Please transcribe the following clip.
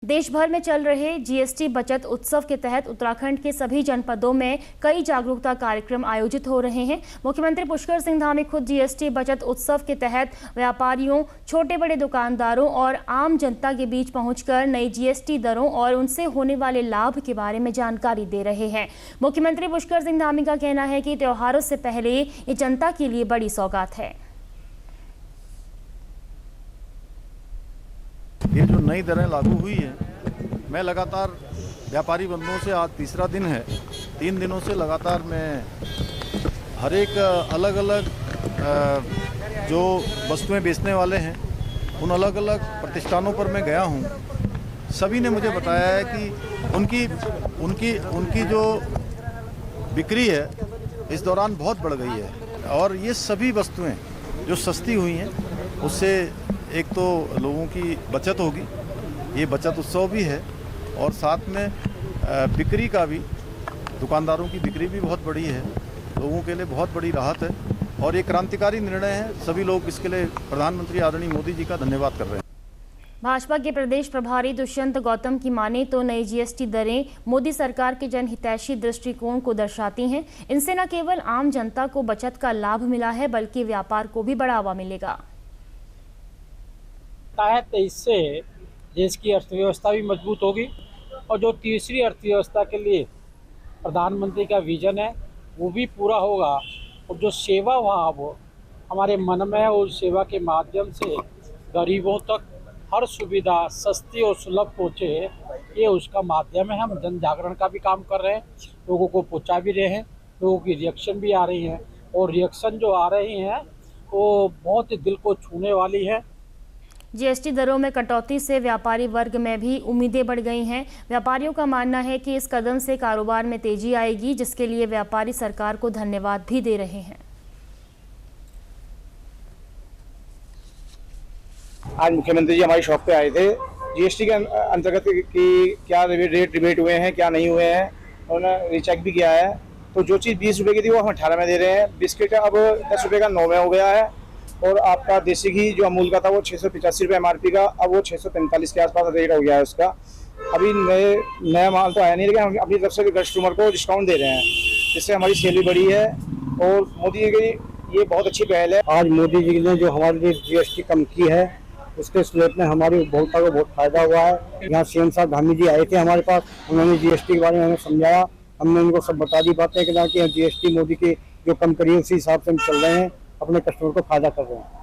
देश भर में चल रहे जीएसटी बचत उत्सव के तहत उत्तराखंड के सभी जनपदों में कई जागरूकता कार्यक्रम आयोजित हो रहे हैं। मुख्यमंत्री पुष्कर सिंह धामी खुद जीएसटी बचत उत्सव के तहत व्यापारियों, छोटे बड़े दुकानदारों और आम जनता के बीच पहुंचकर नई जीएसटी दरों और उनसे होने वाले लाभ के बारे में जानकारी दे रहे हैं। मुख्यमंत्री पुष्कर सिंह धामी का कहना है कि त्योहारों से पहले ये जनता के लिए बड़ी सौगात है। ये जो नई दरें लागू हुई हैं, मैं लगातार व्यापारी बंधुओं से आज तीसरा दिन है, 3 दिनों से लगातार मैं हर एक अलग अलग जो वस्तुएं बेचने वाले हैं उन अलग अलग प्रतिष्ठानों पर मैं गया हूं। सभी ने मुझे बताया है कि उनकी जो बिक्री है इस दौरान बहुत बढ़ गई है और ये सभी वस्तुएं जो सस्ती हुई हैं उससे एक तो लोगों की बचत होगी, ये बचत उत्सव भी है और साथ में बिक्री का भी, दुकानदारों की बिक्री भी बहुत बड़ी है, लोगों के लिए बहुत बड़ी राहत है और ये क्रांतिकारी निर्णय है। सभी लोग इसके लिए प्रधानमंत्री आदरणीय मोदी जी का धन्यवाद कर रहे हैं। भाजपा के प्रदेश प्रभारी दुष्यंत गौतम की माने तो नई जीएसटी दरें मोदी सरकार के जनहितैषी दृष्टिकोण को दर्शाती हैं। इनसे न केवल आम जनता को बचत का लाभ मिला है बल्कि व्यापार को भी बढ़ावा मिलेगा। तो इससे देश की अर्थव्यवस्था भी मजबूत होगी और जो तीसरी अर्थव्यवस्था के लिए प्रधानमंत्री का विजन है वो भी पूरा होगा और जो सेवा भाव हमारे मन में है उस सेवा के माध्यम से गरीबों तक हर सुविधा सस्ती और सुलभ पहुँचे, ये उसका माध्यम है। हम जन जागरण का भी काम कर रहे हैं, लोगों को पहुँचा भी रहे हैं, लोगों की रिएक्शन भी आ रही हैं और रिएक्शन जो आ रही हैं वो बहुत ही दिल को छूने वाली है। जीएसटी दरों में कटौती से व्यापारी वर्ग में भी उम्मीदें बढ़ गई हैं। व्यापारियों का मानना है कि इस कदम से कारोबार में तेजी आएगी, जिसके लिए व्यापारी सरकार को धन्यवाद भी दे रहे हैं। आज मुख्यमंत्री जी हमारी शॉप पे आए थे। जीएसटी के अंतर्गत की क्या रेट रिबेट हुए हैं, क्या नहीं हुए हैं, उन्होंने रीचेक भी किया है। तो जो चीज़ 20 रुपये की थी वो हम 18 में दे रहे हैं। बिस्किट अब 10 रुपये का 9 में हो गया है और आपका देसी घी जो अमूल का था वो 685 रुपये MRP का, अब वो 645 के आसपास रेट हो गया है उसका। अभी नया माल तो आया नहीं, लेकिन हम अपनी तरफ से कस्टमर को डिस्काउंट दे रहे हैं, जिससे हमारी सेल भी बढ़ी है और मोदी जी की ये बहुत अच्छी पहल है। आज मोदी जी ने जो हमारे लिए जीएसटी कम की है उसके स्लेट में हमारी उपभोक्ता को बहुत फायदा हुआ है। यहाँ सीएम साहब धामी जी आए थे हमारे पास, उन्होंने जीएसटी के बारे में हमें समझाया, हमने उनको सब बता दी बातें कि जीएसटी मोदी की जो कम करी है उसी हिसाब से हम चल रहे हैं, अपने कस्टमर को फायदा कर रहे हैं।